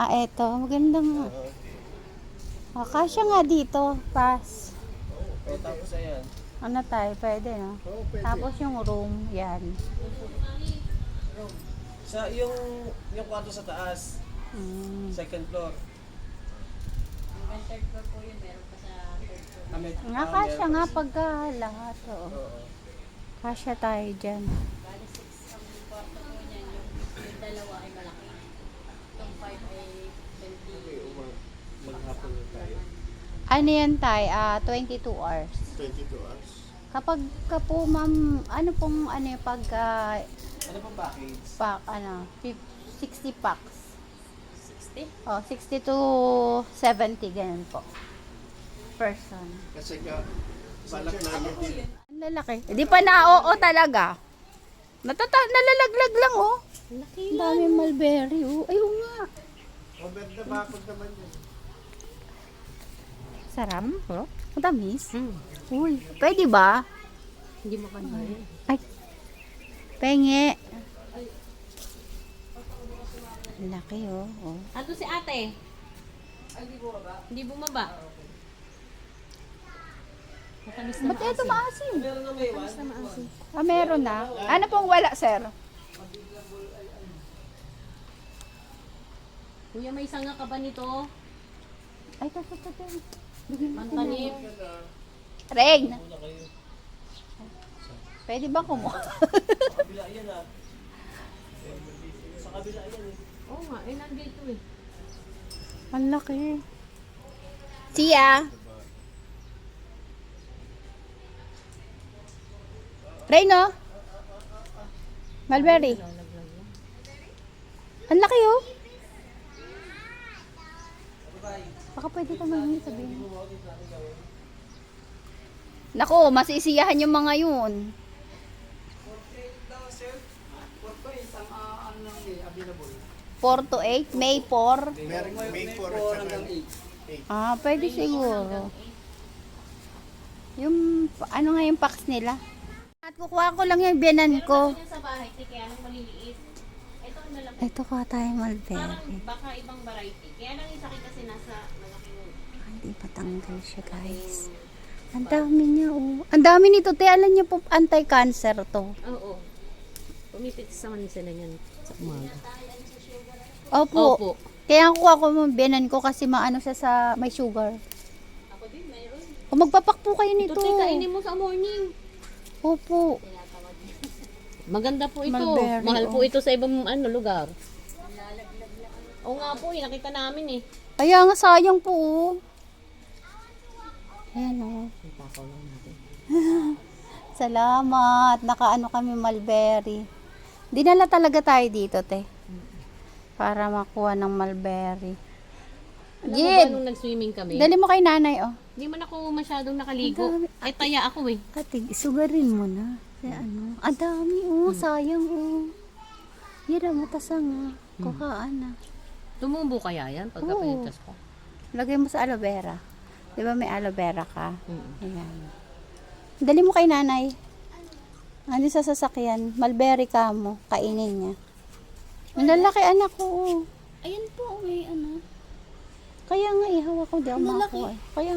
Eto. Maganda nga. Kasya nga dito. Pass. Tapos ayan. Ano tayo? Pwede, no? Pwede. Tapos yung room. Yan. Sa yung kwarto sa taas, second floor. Hanggang third floor po yun, meron pa sa third floor. Nga, kasya nga pagka lahat. Oo. Oo. Kasya tayo dyan. Bali 6 ang kwarto po niyan, yung dalawa ay malaki. Itong 5 ay 20. Maghapon na tayo. Ano yan tayo? 22 hours. 22 hours. Kapag ka po, ma'am, ano pong, ano yung pagka, Ano pang package? pack, 60 packs. 60? Oh, 60 to 70, ganun po. Person. Kasi balak namin din. Ang lalaki. Hindi pa na-oo talaga. Nalalaglag lang, oh. Laki Ang dami mulberry, oh. Ayun nga. Over the bakod naman yun. Sarap, oh. Ang tamis. Uy, pwede ba? Hindi mo kanya. Ay. Penge. Ang laki, oh. Oh. Ato si ate. Hindi bumaba. Matamis na Ba't ito maasim? Meron na may iwan? Meron na. Ano pong wala, sir? Kuya, may sanga ka ba nito? Ay, ito. Mantanip. Reg! Pwede ba kumuha? Sa kabila yan ah. Sa kabila yan eh. Oo nga, eh nandito eh. Ang laki. Siya. Reyno? Mulberry. Ang laki, oh. Baka pwede ka mahingi sabihin. Naku, masisiyahan yung mga yun. 4 to 8, May 4. Meron May 4 at saka Pwede siguro. Yung, ano nga yung packs nila? At kukuha ko lang yung biyanan ko. Yan sa bahay, kaya lang maliliit. Ito ang malaki. Ito ka tayo Parang mulberry. baka ibang variety. Kaya lang yung sakit kasi nasa malaking. Hindi patanggal siya, guys. Ang dami niya, oh. Ang dami nito, te. Alam niyo po, anti-cancer to. Oo. Pumipit sa man sila niyan sa umaga. Opo. Kaya kuha ko yung biyanan ko kasi maano siya sa may sugar. Ako din, mayroon. Kung magpapak po kayo Ito, nito. te, kainin mo sa morning. Opo. Maganda po ito. Mulberry, Mahal po oh. ito sa ibang lugar. Oo nga po, nakita namin eh. Kaya nga sayang po, oh. Ayan, oh. Ipakaw lang natin. Salamat. Nakaano kami mulberry. Dinala talaga tayo dito, te. Para makuha ng mulberry. Alam mo ba Jid, nung nag-swimming kami? dali mo kay nanay, oh. Hindi man ako masyadong nakaligo. Ang dami. Ay, taya ako eh. Ate, sugarin mo na. Kaya ano. Ang dami, oh. Sayang, oh. Yan, matasang, ah. Kuhaan na. Tumubo kaya yan pagkapitas ko? Lagay mo sa aloe vera. Di ba may aloe vera ka? Mm. Ayan. Dali mo kay nanay. Ano sa sasakyan? Mulberry ka mo. Kainin niya. Ang lalaki anak ko, oh. Ayan po, may ano. Kaya nga, ihawa ko. Di ako makakuha. Kaya nga.